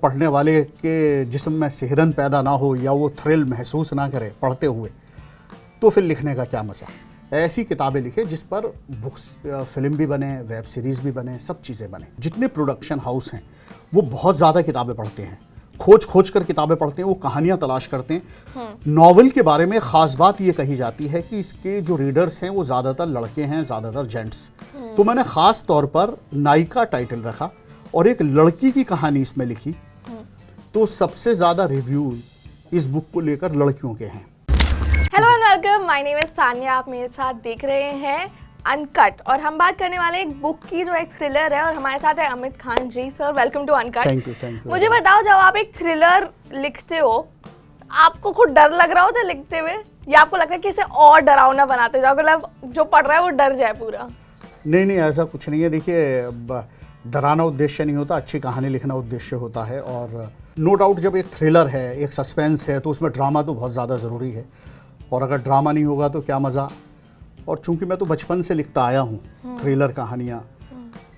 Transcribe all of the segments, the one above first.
पढ़ने वाले के जिस्म में सिहरन पैदा ना हो या वो थ्रिल महसूस ना करे पढ़ते हुए, तो फिर लिखने का क्या मज़ा। ऐसी किताबें लिखे जिस पर बुक्स, फिल्म भी बने, वेब सीरीज़ भी बने, सब चीज़ें बने। जितने प्रोडक्शन हाउस हैं वो बहुत ज़्यादा किताबें पढ़ते हैं, खोज खोज कर किताबें पढ़ते हैं, वो कहानियाँ तलाश करते हैं। नॉवल के बारे में ख़ास बात ये कही जाती है कि इसके जो रीडर्स हैं वो ज़्यादातर लड़के हैं, ज़्यादातर जेंट्स। तो मैंने ख़ास तौर पर नायिका टाइटल रखा और एक लड़की की कहानी इसमें लिखी, तो सबसे ज़्यादा रिव्यूज़ इस बुक को लेकर लड़कियों के हैं। Hello and welcome, my name is Sania. आप मेरे साथ देख रहे हैं अनकट और हम बात करने वाले एक बुक की जो एक थ्रिलर है और हमारे साथ है Amit Khan ji. Sir welcome to uncut. Thank you. मुझे बताओ, जब आप एक थ्रिलर लिखते हो आपको खुद डर लग रहा होता है लिखते हुए, या आपको लगता है कि इसे और डरावना बनाते जाओ, मतलब जो पढ़ रहा है वो डर जाए पूरा? नहीं, ऐसा कुछ नहीं है। देखिए, डराना उद्देश्य नहीं होता, अच्छी कहानी लिखना उद्देश्य होता है। और नो डाउट जब एक थ्रिलर है, एक सस्पेंस है, तो उसमें ड्रामा तो बहुत ज़्यादा ज़रूरी है। और अगर ड्रामा नहीं होगा तो क्या मज़ा। और चूंकि मैं तो बचपन से लिखता आया हूँ थ्रिलर कहानियाँ,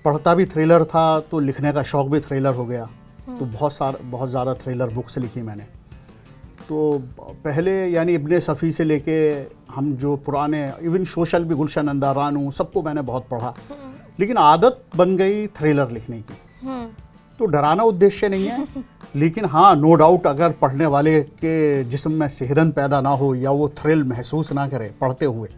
पढ़ता भी थ्रिलर था तो लिखने का शौक़ भी थ्रिलर हो गया। तो बहुत ज़्यादा थ्रिलर बुक्स लिखी मैंने। तो पहले यानी इब्ने सफ़ी से लेके हम जो पुराने इवन सोशल भी, गुलशन अंदा, रानू, सबको मैंने बहुत पढ़ा, लेकिन आदत बन गई थ्रिलर लिखने की। तो डराना उद्देश्य नहीं है, लेकिन हाँ, नो डाउट अगर पढ़ने वाले के जिस्म में सिहरन पैदा ना हो या वो थ्रिल महसूस ना करे पढ़ते हुए,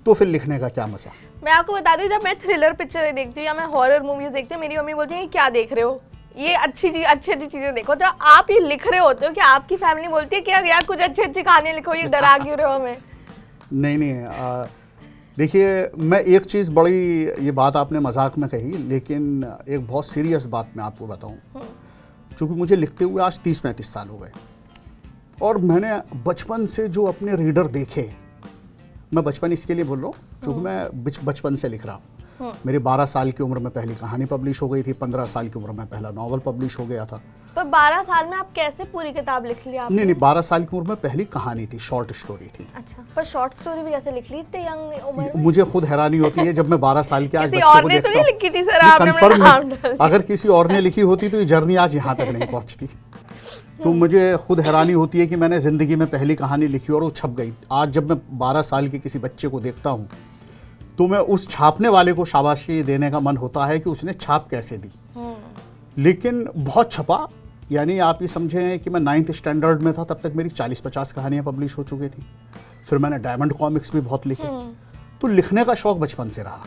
तो फिर लिखने का क्या मज़ा। मैं आपको बता दूं, जब मैं थ्रिलर पिक्चरें देखती हूँ या मैं हॉरर मूवीज देखती हूँ, मेरी मम्मी बोलती है क्या देख रहे हो, ये अच्छी चीज़ें देखो। जब आप ये लिख रहे होते हो क्या आपकी फैमिली बोलती है कि यार कुछ अच्छी कहानियाँ लिखो, ये डरा क्यों रहे हो हमें? नहीं, देखिए, मैं एक चीज़, बड़ी ये बात आपने मजाक में कही, लेकिन एक बहुत सीरियस बात मैं आपको बताऊं। चूँकि मुझे लिखते हुए आज 30-35 साल हो गए और मैंने बचपन से जो अपने रीडर देखे, मैं बचपन इसके लिए बोल रहा हूँ चूँकि मैं बचपन से लिख रहा हूँ। मेरी 12 साल की उम्र में पहली कहानी पब्लिश हो गई थी, 15 साल की उम्र में पहला नॉवल पब्लिश हो गया था। पर 12 साल में आप कैसे पूरी किताब लिख ली आपने? नहीं, 12 साल की उम्र में पहली कहानी थी, शॉर्ट स्टोरी थी। अच्छा, पर शॉर्ट स्टोरी भी कैसे लिख ली इतने यंग उम्र में? मुझे खुद हैरानी होती है जब मैं 12 साल के आज किसी बच्चे और को ने तो देखता नहीं हूं। लिखी थी सर, आपने कंफर्म नाम डाल दिया। अगर किसी और ने लिखी होती तो ये जर्नी आज यहाँ तक नहीं पहुँचती। तो मुझे खुद हैरानी होती है कि मैंने ज़िंदगी में पहली कहानी लिखी और वो छप गई। आज जब मैं 12 साल के किसी बच्चे को देखता हूँ तो मैं उस छापने वाले को शाबाशी देने का मन होता है कि उसने छाप कैसे दी। लेकिन बहुत छपा, यानी आप ये समझें कि मैं 9th स्टैंडर्ड में था तब तक मेरी 40-50 कहानियाँ पब्लिश हो चुकी थी। फिर मैंने डायमंड कॉमिक्स भी बहुत लिखे। तो लिखने का शौक़ बचपन से रहा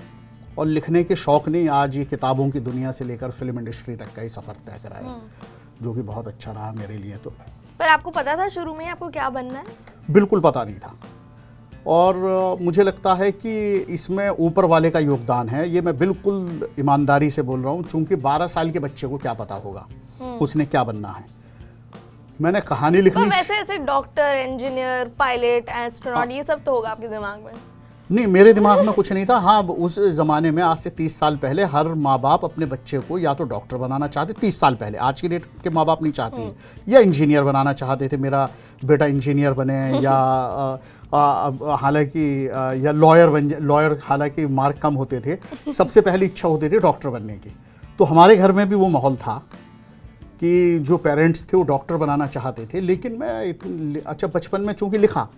और लिखने के शौक़ ने आज ये किताबों की दुनिया से लेकर फिल्म इंडस्ट्री तक का ही सफ़र तय कराया, जो कि बहुत अच्छा रहा मेरे लिए। तो पर आपको पता था शुरू में आपको क्या बनना है? बिल्कुल पता नहीं था, और मुझे लगता है कि इसमें ऊपर वाले का योगदान है। ये मैं बिल्कुल ईमानदारी से बोल रहा हूँ, चूँकि 12 साल के बच्चे को क्या पता होगा उसने क्या बनना है। मैंने कहानी लिखनी। तो वैसे ऐसे डॉक्टर, इंजीनियर, पायलट, एस्ट्रोनॉट, ये सब तो होगा आपके दिमाग में? नहीं, मेरे दिमाग में कुछ नहीं था। हाँ, उस ज़माने में, आज से 30 साल पहले, हर माँ बाप अपने बच्चे को या तो डॉक्टर बनाना चाहते। 30 साल पहले, आज की डेट के माँ बाप नहीं चाहते हैं, या इंजीनियर बनाना चाहते थे, मेरा बेटा इंजीनियर बने, या हालांकि या लॉयर, हालांकि मार्क कम होते थे। सबसे पहली इच्छा होती थी डॉक्टर बनने की। तो हमारे घर में भी वो माहौल था कि जो पेरेंट्स थे वो डॉक्टर बनाना चाहते थे। लेकिन मैं अच्छा बचपन में चूँकि लिखा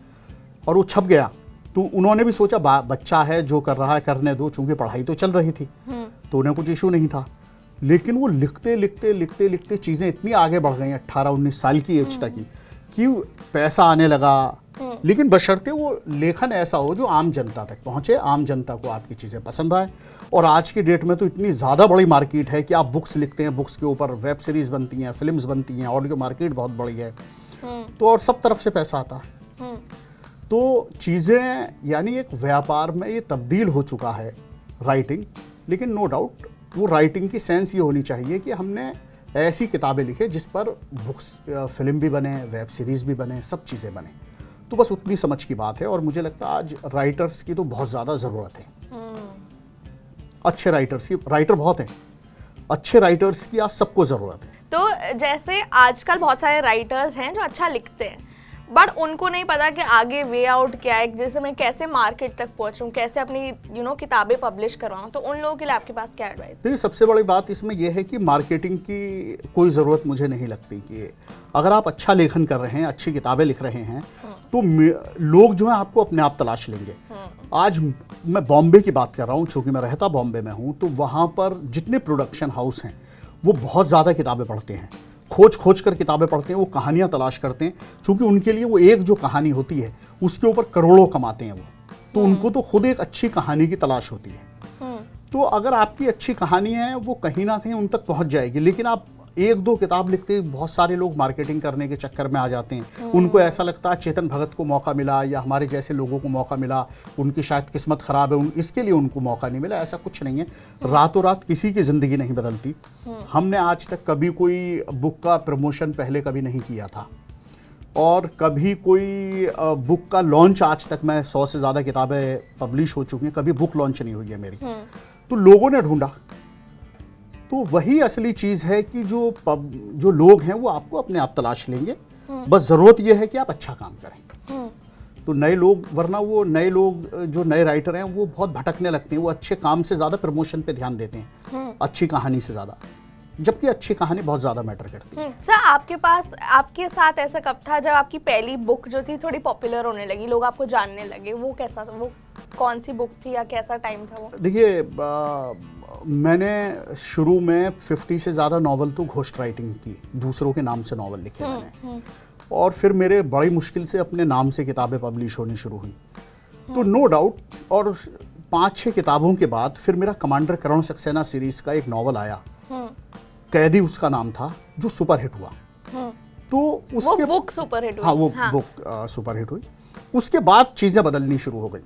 और वो छप गया, तो उन्होंने भी सोचा बच्चा है, जो कर रहा है करने दो, चूँकि पढ़ाई तो चल रही थी तो उन्हें कुछ इशू नहीं था। लेकिन वो लिखते चीज़ें इतनी आगे बढ़ गई 18-19 साल की एज तक की, कि पैसा आने लगा। लेकिन बशर्ते वो लेखन ऐसा हो जो आम जनता तक पहुँचे, आम जनता को आपकी चीज़ें पसंद आए। और आज की डेट में तो इतनी ज़्यादा बड़ी मार्केट है कि आप बुक्स लिखते हैं, बुक्स के ऊपर वेब सीरीज़ बनती हैं, फिल्म्स बनती हैं, ऑडियो मार्केट बहुत बड़ी है। तो और सब तरफ से पैसा आता है। तो चीज़ें, यानी एक व्यापार में ये तब्दील हो चुका है राइटिंग। लेकिन नो डाउट वो राइटिंग की सेंस ये होनी चाहिए कि हमने ऐसी किताबें लिखे जिस पर बुक्स, फिल्म भी बने, वेब सीरीज़ भी बने, सब चीज़ें बने। तो बस उतनी समझ की बात है। और मुझे लगता है आज राइटर्स की तो बहुत ज़्यादा ज़रूरत है। अच्छे राइटर्स की, राइटर बहुत हैं, अच्छे राइटर्स की आज सबको ज़रूरत है। तो जैसे आजकल बहुत सारे राइटर्स हैं जो अच्छा लिखते हैं, बट उनको नहीं पता कि आगे वे आउट क्या है, जैसे मैं कैसे मार्केट तक पहुंचूं, कैसे अपनी किताबें पब्लिश करवाऊं, तो उन लोगों के लिए आपके पास क्या एडवाइस? देखिए, सबसे बड़ी बात इसमें यह है कि मार्केटिंग की कोई ज़रूरत मुझे नहीं लगती। कि अगर आप अच्छा लेखन कर रहे हैं, अच्छी किताबें लिख रहे हैं, तो लोग जो है आपको अपने आप तलाश लेंगे। आज मैं बॉम्बे की बात कर रहा हूँ, चूँकि मैं रहता बॉम्बे में हूँ, तो वहाँ पर जितने प्रोडक्शन हाउस हैं वो बहुत ज़्यादा किताबें पढ़ते हैं, खोज कर किताबें पढ़ते हैं, वो कहानियाँ तलाश करते हैं, क्योंकि उनके लिए वो एक जो कहानी होती है उसके ऊपर करोड़ों कमाते हैं वो, तो उनको तो खुद एक अच्छी कहानी की तलाश होती है। तो अगर आपकी अच्छी कहानी है वो कहीं ना कहीं उन तक पहुंच जाएगी। लेकिन आप एक दो किताब लिखते, बहुत सारे लोग मार्केटिंग करने के चक्कर में आ जाते हैं। उनको ऐसा लगता है चेतन भगत को मौका मिला या हमारे जैसे लोगों को मौका मिला, उनकी शायद किस्मत खराब है, इसके लिए उनको मौका नहीं मिला। ऐसा कुछ नहीं है, रातों रात किसी की ज़िंदगी नहीं बदलती। हमने आज तक कभी कोई बुक का प्रमोशन पहले कभी नहीं किया था, और कभी कोई बुक का लॉन्च, आज तक मैं 100 से ज़्यादा किताबें पब्लिश हो चुकी हैं, कभी बुक लॉन्च नहीं हुई है मेरी। तो लोगों ने ढूंढा, तो वही असली चीज़ है कि जो लोग हैं वो आपको अपने आप तलाश लेंगे। बस ज़रूरत यह है कि आप अच्छा काम करें। तो नए लोग, वरना वो नए लोग जो नए राइटर हैं वो बहुत भटकने लगते हैं, वो अच्छे काम से ज़्यादा प्रमोशन पे ध्यान देते हैं, अच्छी कहानी से ज़्यादा, जबकि अच्छी कहानी बहुत ज़्यादा मैटर करती है। सर, आपके साथ ऐसा कब था जब आपकी पहली बुक जो थी थोड़ी पॉपुलर होने लगी, लोग आपको जानने लगे? वो कैसा था, वो कौन सी बुक थी या कैसा टाइम था वो? देखिए, मैंने शुरू में 50 से ज़्यादा नावल तो घोस्ट राइटिंग की, दूसरों के नाम से नावल लिखे मैंने, और फिर मेरे बड़ी मुश्किल से अपने नाम से किताबें पब्लिश होनी शुरू हुई। तो नो डाउट, और 5-6 किताबों के बाद फिर मेरा कमांडर करण सक्सेना सीरीज़ का एक नावल आया, कैदी उसका नाम था, जो सुपरहिट हुआ। तो उसके वो बुक सुपरहिट हुई। हाँ, वो बुक सुपरहिट हुई। उसके बाद चीज़ें बदलनी शुरू हो गई।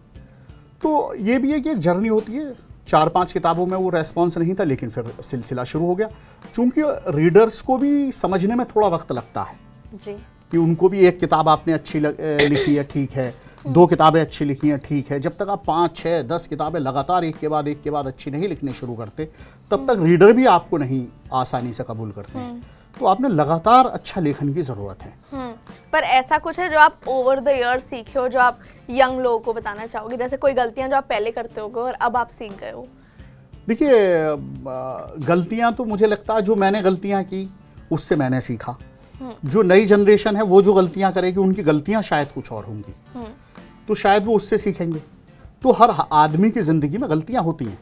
तो ये भी है कि एक जर्नी होती है। 4-5 किताबों में वो रेस्पॉन्स नहीं था, लेकिन फिर सिलसिला शुरू हो गया। चूंकि रीडर्स को भी समझने में थोड़ा वक्त लगता है जी, कि उनको भी एक किताब आपने अच्छी लिखी है, ठीक है, 2 किताबें अच्छी लिखी हैं, ठीक है, जब तक आप 5, 6, 10 किताबें लगातार एक के बाद अच्छी नहीं लिखने शुरू करते, तब तक रीडर भी आपको नहीं आसानी से कबूल करते हैं। तो आपने लगातार अच्छा लेखन की ज़रूरत है। पर ऐसा कुछ है जो आप ओवर द ईयर सीखे हो, जो आप यंग लोगों को बताना चाहोगे? जैसे कोई गलतियां जो आप पहले करते होगे और अब आप सीख गए हो? देखिए, गलतियां तो मुझे लगता है जो मैंने गलतियां की उससे मैंने सीखा। जो नई जनरेशन है वो जो गलतियां करेगी, उनकी गलतियां शायद कुछ और होंगी, तो शायद वो उससे सीखेंगे। तो हर आदमी की ज़िंदगी में गलतियां होती हैं,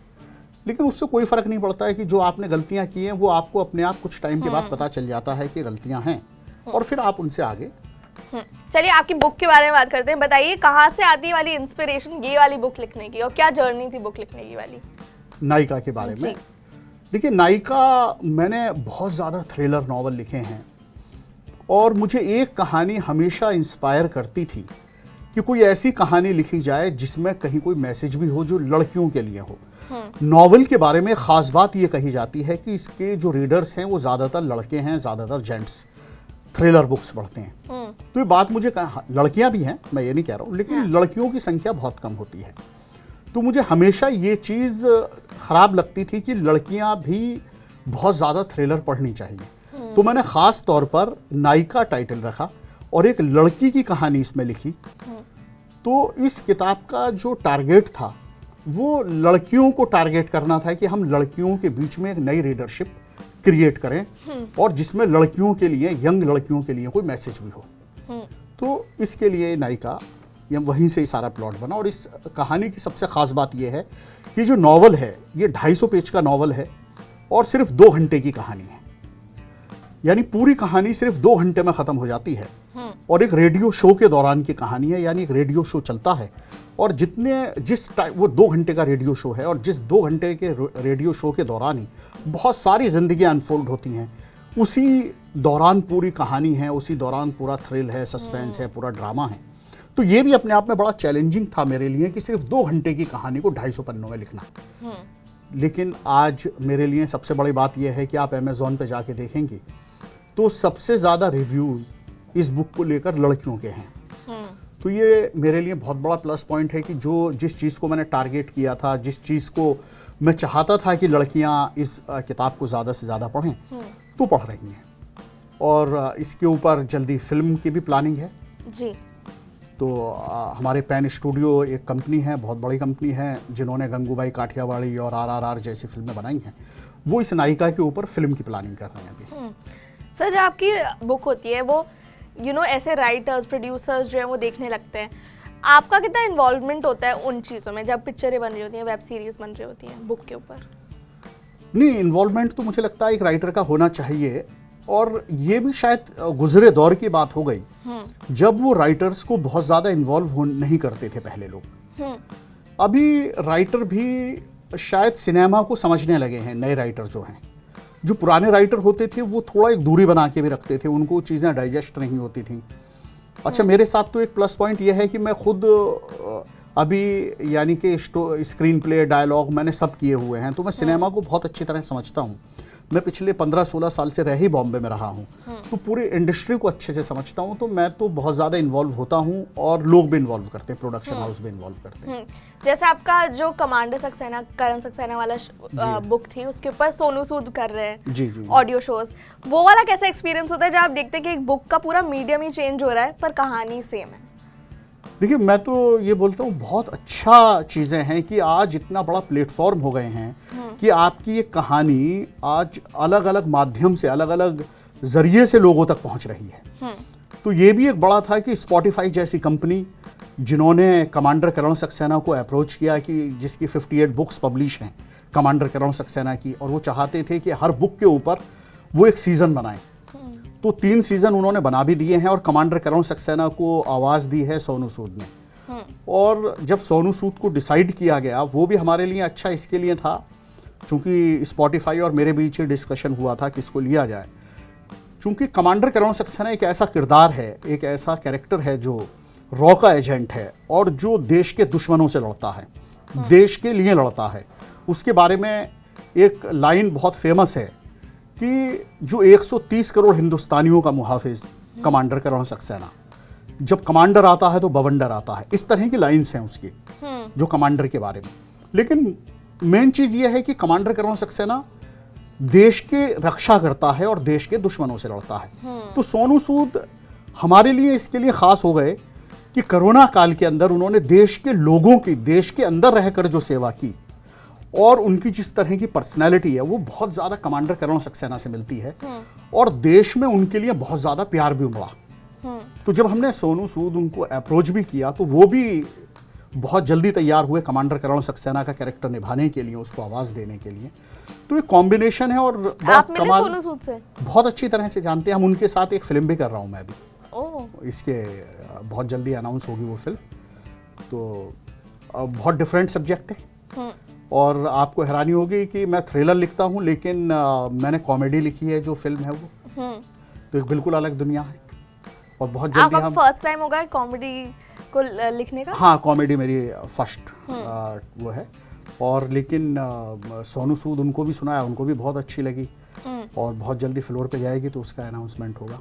लेकिन उससे कोई फ़र्क नहीं पड़ता है कि जो आपने गलतियां की हैं वो आपको अपने आप कुछ टाइम के बाद पता चल जाता है कि गलतियां हैं, और फिर आप उनसे आगे। चलिए, आपकी बुक के बारे में बात करते हैं। बताइए, कहाँ से आती है वाली इंस्पिरेशन ये वाली बुक लिखने की, और क्या जर्नी थी बुक लिखने की वाली? नायिका के बारे में। देखिए, नायिका, मैंने बहुत ज़्यादा थ्रिलर नावल लिखे हैं, और मुझे एक कहानी हमेशा इंस्पायर करती थी कि कोई ऐसी कहानी लिखी जाए जिसमें कहीं कोई मैसेज भी हो, जो लड़कियों के लिए हो। नावल के बारे में ख़ास बात ये कही जाती है कि इसके जो रीडर्स हैं वो ज़्यादातर लड़के हैं, ज़्यादातर जेंट्स थ्रिलर बुक्स पढ़ते हैं। तो ये बात मुझे, लड़कियां भी हैं, मैं ये नहीं कह रहा हूँ, लेकिन लड़कियों की संख्या बहुत कम होती है। तो मुझे हमेशा ये चीज़ ख़राब लगती थी कि लड़कियां भी बहुत ज़्यादा थ्रिलर पढ़नी चाहिए। तो मैंने ख़ास तौर पर नायिका टाइटल रखा और एक लड़की की कहानी इसमें लिखी। तो इस किताब का जो टारगेट था वो लड़कियों को टारगेट करना था, कि हम लड़कियों के बीच में एक नई रीडरशिप क्रिएट करें, और जिसमें लड़कियों के लिए, यंग लड़कियों के लिए कोई मैसेज भी हो। तो इसके लिए नायिका, वहीं से ही सारा प्लॉट बना। और इस कहानी की सबसे ख़ास बात यह है कि जो नावल है ये 250 पेज का नावल है, और सिर्फ 2 घंटे की कहानी है। यानी पूरी कहानी सिर्फ 2 घंटे में ख़त्म हो जाती है, और एक रेडियो शो के दौरान की कहानी है। यानी एक रेडियो शो चलता है, और जिस टाइम वो 2 घंटे का रेडियो शो है, और जिस 2 घंटे के रेडियो शो के दौरान ही बहुत सारी ज़िंदगियाँ अनफोल्ड होती हैं। उसी दौरान पूरी कहानी है, उसी दौरान पूरा थ्रिल है, सस्पेंस है, पूरा ड्रामा है। तो ये भी अपने आप में बड़ा चैलेंजिंग था मेरे लिए कि सिर्फ 2 घंटे की कहानी को 250 पन्नों में लिखना। लेकिन आज मेरे लिए सबसे बड़ी बात यह है कि आप अमेज़ॉन पे जाके देखेंगे तो सबसे ज़्यादा रिव्यूज़ इस बुक को लेकर लड़कियों के हैं। तो ये मेरे लिए बहुत बड़ा प्लस पॉइंट है कि जिस चीज़ को मैंने टारगेट किया था, जिस चीज़ को मैं चाहता था कि लड़कियां इस किताब को ज़्यादा से ज़्यादा पढ़ें, तो पढ़ रही हैं। और इसके ऊपर जल्दी फिल्म की भी प्लानिंग है। जी। तो हमारे पैन स्टूडियो एक कंपनी है, बहुत बड़ी कंपनी है, जिन्होंने गंगूबाई काठियावाड़ी और RRR जैसी फिल्में बनाई हैं, वो इस नायिका के ऊपर फिल्म की प्लानिंग कर रहे हैं अभी। सर, जो आपकी बुक होती है वो ऐसे राइटर्स, प्रोड्यूसर्स जो है वो देखने लगते हैं, आपका कितना इन्वॉल्वमेंट होता है उन चीज़ों में जब पिक्चरें बन रही होती हैं, वेब सीरीज बन रही होती हैं बुक के ऊपर? नहीं, इन्वॉल्वमेंट तो मुझे लगता है एक राइटर का होना चाहिए, और ये भी शायद गुजरे दौर की बात हो गई जब वो राइटर्स को बहुत ज़्यादा इन्वॉल्व नहीं करते थे पहले लोग। अभी राइटर भी शायद सिनेमा को समझने लगे हैं, नए राइटर जो हैं। जो पुराने राइटर होते थे वो थोड़ा एक दूरी बना के भी रखते थे, उनको चीज़ें डाइजेस्ट नहीं होती थी। अच्छा, मेरे साथ तो एक प्लस पॉइंट ये है कि मैं खुद अभी यानी कि स्क्रीन प्ले, डायलॉग मैंने सब किए हुए हैं, तो मैं सिनेमा को बहुत अच्छी तरह समझता हूँ। मैं पिछले 15-16 साल से रह ही बॉम्बे में रहा हूँ, तो पूरी इंडस्ट्री को अच्छे से समझता हूँ। तो मैं तो बहुत ज़्यादा इन्वॉल्व होता हूँ, और लोग भी इन्वॉल्व करते हैं, प्रोडक्शन हाउस भी इन्वॉल्व करते हैं। जैसे आपका जो कमांडर सक्सेना, करण सक्सेना वाला बुक थी, उसके ऊपर सोनू सूद कर रहे हैं जी जी ऑडियो शोज, वो वाला कैसा एक्सपीरियंस होता है जब आप देखते हैं कि एक बुक का पूरा मीडियम ही चेंज हो रहा है पर कहानी सेम है? देखिए, मैं तो ये बोलता हूँ बहुत अच्छा चीज़ें हैं कि आज इतना बड़ा प्लेटफॉर्म हो गए हैं कि आपकी ये कहानी आज अलग अलग माध्यम से, अलग अलग जरिए से लोगों तक पहुँच रही है। तो ये भी एक बड़ा था कि स्पॉटिफाई जैसी कंपनी, जिन्होंने कमांडर करण सक्सेना को अप्रोच किया, कि जिसकी 58 बुक्स पब्लिश हैं कमांडर करण सक्सेना की, और वो चाहते थे कि हर बुक के ऊपर वो एक सीज़न बनाएं। तो 3 सीज़न उन्होंने बना भी दिए हैं, और कमांडर करण सक्सेना को आवाज़ दी है सोनू सूद ने। और जब सोनू सूद को डिसाइड किया गया, वो भी हमारे लिए अच्छा इसके लिए था, चूँकि स्पॉटिफाई और मेरे बीच ही डिस्कशन हुआ था किसको लिया जाए। चूँकि कमांडर करण सक्सेना एक ऐसा किरदार है, एक ऐसा कैरेक्टर है जो रॉ का एजेंट है, और जो देश के दुश्मनों से लड़ता है, देश के लिए लड़ता है। उसके बारे में एक लाइन बहुत फेमस है कि जो 130 करोड़ हिंदुस्तानियों का मुहाफिज कमांडर करण सक्सेना, जब कमांडर आता है तो बवंडर आता है। इस तरह की लाइन्स हैं उसकी जो कमांडर के बारे में। लेकिन मेन चीज़ ये है कि कमांडर करण सक्सेना देश के रक्षा करता है और देश के दुश्मनों से लड़ता है। तो सोनू सूद हमारे लिए इसके लिए ख़ास हो गए कि कोरोना काल के अंदर उन्होंने देश के लोगों की, देश के अंदर रहकर जो सेवा की, और उनकी जिस तरह की पर्सनैलिटी है वो बहुत ज़्यादा कमांडर करण सक्सेना से मिलती है, और देश में उनके लिए बहुत ज़्यादा प्यार भी उमड़ा। तो जब हमने सोनू सूद उनको अप्रोच भी किया, तो वो भी बहुत जल्दी तैयार हुए कमांडर करण सक्सेना का कैरेक्टर निभाने के लिए, उसको आवाज़ देने के लिए। तो एक कॉम्बिनेशन है, और आप मिले सोनू सूद से? बहुत अच्छी तरह से जानते हैं हम। उनके साथ एक फिल्म भी कर रहा हूँ मैं अभी। इसके बहुत जल्दी अनाउंस होगी वो फिल्म। तो बहुत डिफरेंट सब्जेक्ट है, और आपको हैरानी होगी कि मैं थ्रिलर लिखता हूँ, लेकिन मैंने कॉमेडी लिखी है जो फिल्म है वो। तो एक बिल्कुल अलग दुनिया है, और बहुत जल्दी हम फर्स्ट टाइम होगा कॉमेडी को लिखने का? हाँ, कॉमेडी मेरी फर्स्ट वो है। और लेकिन सोनू सूद, उनको भी सुना है, उनको भी बहुत अच्छी लगी, और बहुत जल्दी फ्लोर पे जाएगी, तो उसका अनाउंसमेंट होगा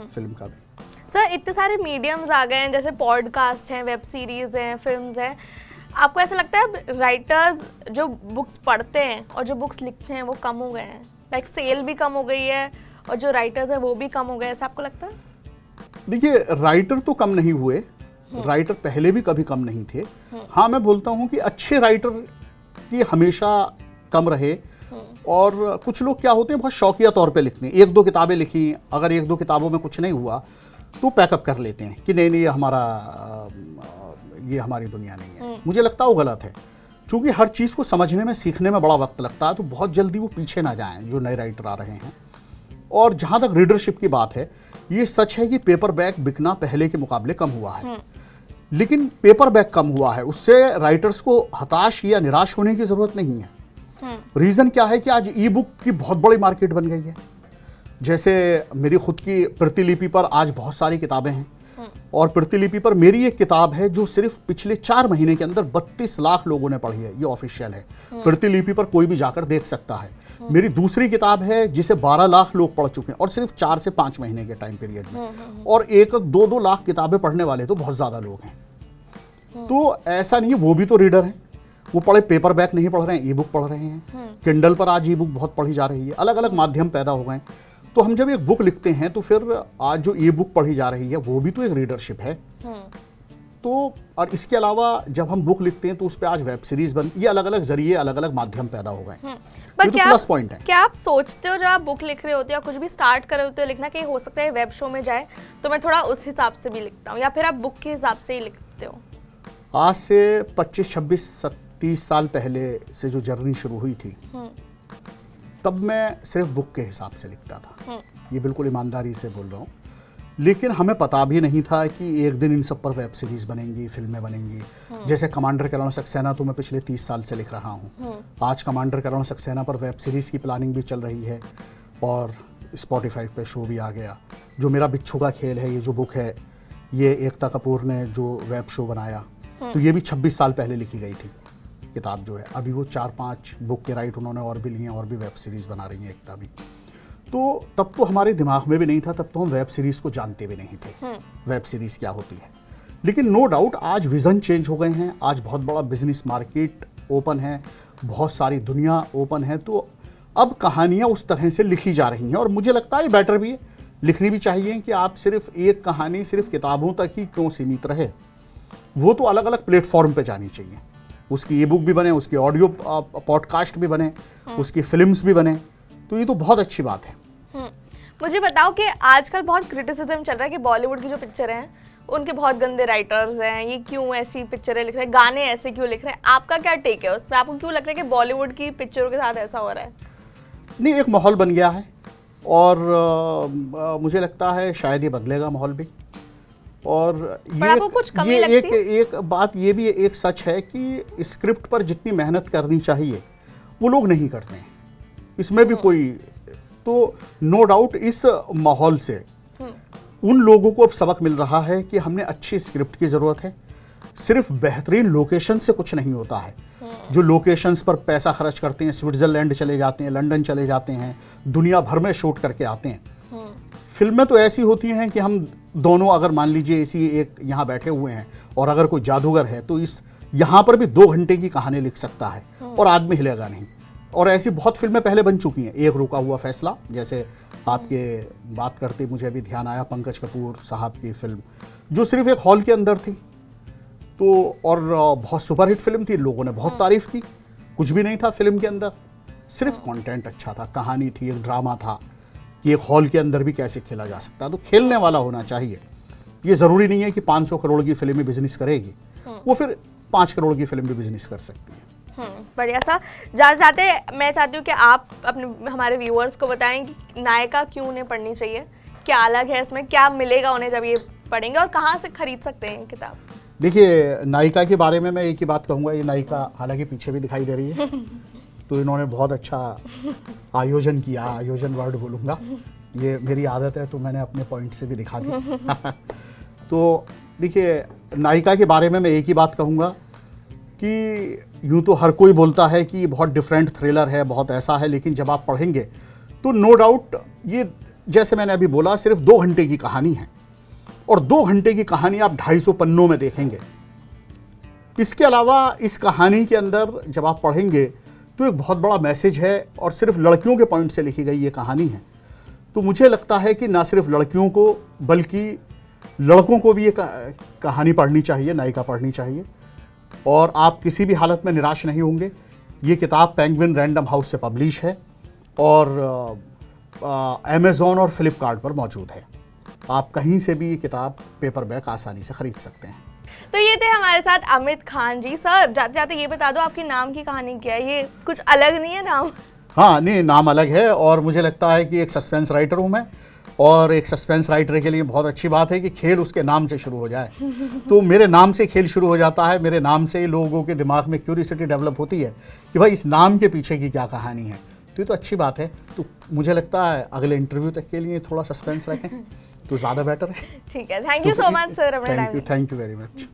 फिल्म का भी। सर, इतने सारे मीडियम्स आ गए हैं, जैसे पॉडकास्ट हैं, वेब सीरीज हैं, फिल्म्स हैं, आपको ऐसा लगता है राइटर्स जो बुक्स पढ़ते हैं और जो बुक्स लिखते हैं वो कम हो गए हैं? लाइक सेल भी कम हो गई है, और जो राइटर्स हैं वो भी कम हो गए, ऐसा आपको लगता है? देखिए, राइटर तो कम नहीं हुए, राइटर पहले भी कभी कम नहीं थे। हाँ, मैं बोलता हूँ कि अच्छे राइटर की हमेशा कम रहे, और कुछ लोग क्या होते हैं, बहुत शौकिया तौर पे लिखते हैं। 1-2 किताबें लिखी, अगर 1-2 किताबों में कुछ नहीं हुआ तो पैकअप कर लेते हैं कि नहीं, ये हमारी दुनिया नहीं है। मुझे लगता है वो गलत है, क्योंकि हर चीज़ को समझने में, सीखने में बड़ा वक्त लगता है, तो बहुत जल्दी वो पीछे ना जाएं जो नए राइटर आ रहे हैं। और जहाँ तक रीडरशिप की बात है, ये सच है कि पेपर बैक बिकना पहले के मुकाबले कम हुआ है, लेकिन पेपर बैक कम हुआ है, उससे राइटर्स को हताश या निराश होने की ज़रूरत नहीं है। रीज़न क्या है कि आज ई बुक की बहुत बड़ी मार्केट बन गई है। जैसे मेरी खुद की प्रतिलिपि पर आज बहुत सारी किताबें हैं, और प्रतिलिपि पर मेरी एक किताब है जो सिर्फ पिछले 4 महीने के अंदर 32 लाख लोगों ने पढ़ी है। ये ऑफिशियल है, प्रतिलिपि पर कोई भी जाकर देख सकता है। मेरी दूसरी किताब है जिसे 12 लाख लोग पढ़ चुके हैं, और सिर्फ 4 से 5 महीने के टाइम पीरियड में। और 1-2 लाख किताबें पढ़ने वाले तो बहुत ज़्यादा लोग हैं। तो ऐसा नहीं है, वो भी तो रीडर हैं, वो पढ़े पेपर बैक नहीं पढ़ रहे हैं, ई बुक पढ़ रहे हैं। किंडल पर आज ई बुक बहुत पढ़ी जा रही है। अलग अलग माध्यम पैदा हो गए, तो हम जब एक बुक लिखते हैं तो फिर आज जो ई बुक पढ़ी जा रही है वो भी तो एक रीडरशिप है। तो और इसके अलावा जब हम बुक लिखते हैं तो उस पर आज वेब सीरीज बन, ये अलग अलग जरिए अलग अलग माध्यम पैदा हो गए। ये तो प्लस पॉइंट है। क्या आप सोचते हो जब आप बुक लिख रहे होते हो या कुछ भी स्टार्ट कर रहे होते हो लिखना कि हो सकता है वेब शो में जाए, तो मैं थोड़ा उस हिसाब से भी लिखता हूँ, या फिर आप बुक के हिसाब से ही लिखते हो? आज से 25, 26, 30 साल पहले से जो जर्नी शुरू हुई थी तब मैं सिर्फ बुक के हिसाब से लिखता था, ये बिल्कुल ईमानदारी से बोल रहा हूँ। लेकिन हमें पता भी नहीं था कि एक दिन इन सब पर वेब सीरीज बनेंगी, फिल्में बनेंगी। जैसे कमांडर कैलान सक्सेना तो मैं पिछले 30 साल से लिख रहा हूँ। आज कमांडर कैलान सक्सेना पर वेब सीरीज की प्लानिंग भी चल रही है और स्पॉटिफाई पे शो भी आ गया। जो मेरा बिच्छू का खेल है, ये जो बुक है, ये एकता कपूर ने जो वेब शो बनाया, तो ये भी 26 साल पहले लिखी गई थी किताब जो है। अभी वो 4-5 बुक के राइट उन्होंने और भी लिए हैं और भी वेब सीरीज बना रही हैं एकता भी। तो तब तो हमारे दिमाग में भी नहीं था, तब तो हम वेब सीरीज को जानते भी नहीं थे वेब सीरीज क्या होती है। लेकिन नो डाउट आज विजन चेंज हो गए हैं, आज बहुत बड़ा बिजनेस मार्केट ओपन है, बहुत सारी दुनिया ओपन है। तो अब कहानियाँ उस तरह से लिखी जा रही हैं और मुझे लगता है बेटर भी है, लिखनी भी चाहिए कि आप सिर्फ एक कहानी सिर्फ किताबों तक ही क्यों सीमित रहे, वो तो अलग अलग प्लेटफॉर्म पे जानी चाहिए। उसकी ई बुक भी बने, उसकी ऑडियो पॉडकास्ट भी बने, उसकी फिल्म्स भी बने, तो ये तो बहुत अच्छी बात है। मुझे बताओ कि आजकल बहुत क्रिटिसिज्म चल रहा है कि बॉलीवुड की जो पिक्चरें हैं उनके बहुत गंदे राइटर्स हैं, ये क्यों ऐसी पिक्चरें लिख रहे हैं, गाने ऐसे क्यों लिख रहे हैं। आपका क्या टेक है उस पर? आपको क्यों लग रहा है कि बॉलीवुड की पिक्चरों के साथ ऐसा हो रहा है? नहीं, एक माहौल बन गया है और मुझे लगता है शायद ये बदलेगा माहौल भी। और एक बात ये भी एक सच है कि स्क्रिप्ट पर जितनी मेहनत करनी चाहिए वो लोग नहीं करते हैं, इसमें भी कोई तो नो डाउट इस माहौल से उन लोगों को अब सबक मिल रहा है कि हमने अच्छी स्क्रिप्ट की ज़रूरत है। सिर्फ बेहतरीन लोकेशन से कुछ नहीं होता है। जो लोकेशंस पर पैसा खर्च करते हैं, स्विट्ज़रलैंड चले जाते हैं, लंदन चले जाते हैं, दुनिया भर में शूट करके आते हैं। फिल्में तो ऐसी होती हैं कि हम दोनों अगर मान लीजिए इसी एक यहाँ बैठे हुए हैं और अगर कोई जादूगर है तो इस यहाँ पर भी 2 घंटे की कहानी लिख सकता है और आदमी हिलेगा नहीं। और ऐसी बहुत फिल्में पहले बन चुकी हैं। एक रुका हुआ फैसला, जैसे आपके बात करते मुझे अभी ध्यान आया, पंकज कपूर साहब की फिल्म जो सिर्फ एक हॉल के अंदर थी, तो और बहुत सुपरहिट फिल्म थी, लोगों ने बहुत तारीफ की। कुछ भी नहीं था फिल्म के अंदर, सिर्फ कंटेंट अच्छा था, कहानी थी, एक ड्रामा था कि एक हॉल के अंदर भी कैसे खेला जा सकता है। तो खेलने वाला होना चाहिए। ये ज़रूरी नहीं है कि 500 करोड़ की फिल्म बिजनेस करेगी, वो फिर 5 करोड़ की फिल्म भी बिजनेस कर सकती है। बढ़िया सा। जाते मैं चाहती हूँ कि आप अपने हमारे व्यूअर्स को बताएं कि नायिका क्यों उन्हें पढ़नी चाहिए, क्या अलग है इसमें, क्या मिलेगा उन्हें जब ये पढ़ेंगे और कहाँ से खरीद सकते हैं किताब? देखिए, नायिका के बारे में मैं एक ही बात कहूँगा, ये नायिका हालांकि पीछे भी दिखाई दे रही है तो इन्होंने बहुत अच्छा आयोजन किया, आयोजन वर्ड बोलूँगा, ये मेरी आदत है तो मैंने अपने पॉइंट से भी दिखा दी तो देखिए, नायिका के बारे में मैं एक ही बात कहूँगा कि यूँ तो हर कोई बोलता है कि बहुत डिफरेंट थ्रिलर है, बहुत ऐसा है, लेकिन जब आप पढ़ेंगे तो नो डाउट ये जैसे मैंने अभी बोला सिर्फ 2 घंटे की कहानी है और 2 घंटे की कहानी आप 250 पन्नों में देखेंगे। इसके अलावा इस कहानी के अंदर जब आप पढ़ेंगे तो एक बहुत बड़ा मैसेज है और सिर्फ लड़कियों के पॉइंट से लिखी गई ये कहानी है। तो मुझे लगता है कि ना सिर्फ लड़कियों को बल्कि लड़कों को भी ये कहानी पढ़नी चाहिए, नायिका पढ़नी चाहिए और आप किसी भी हालत में निराश नहीं होंगे। ये किताब पेंगुइन रैंडम हाउस से पब्लिश है और अमेज़ॉन और फ्लिपकार्ट पर मौजूद है। आप कहीं से भी ये किताब पेपरबैक आसानी से खरीद सकते हैं। तो ये थे हमारे साथ अमित खान जी। सर जाते जाते ये बता दो आपके नाम की कहानी क्या है, ये कुछ अलग नहीं है नाम? हाँ, नहीं, नाम अलग है और मुझे लगता है कि एक सस्पेंस राइटर हूँ मैं और एक सस्पेंस राइटर के लिए बहुत अच्छी बात है कि खेल उसके नाम से शुरू हो जाए तो मेरे नाम से खेल शुरू हो जाता है। मेरे नाम से ही लोगों के दिमाग में क्यूरियोसिटी डेवलप होती है कि भाई इस नाम के पीछे की क्या कहानी है। तो ये तो अच्छी बात है। तो मुझे लगता है अगले इंटरव्यू तक के लिए थोड़ा सस्पेंस रखें तो ज़्यादा बेटर है। ठीक है, thank you so much sir. Thank you very much.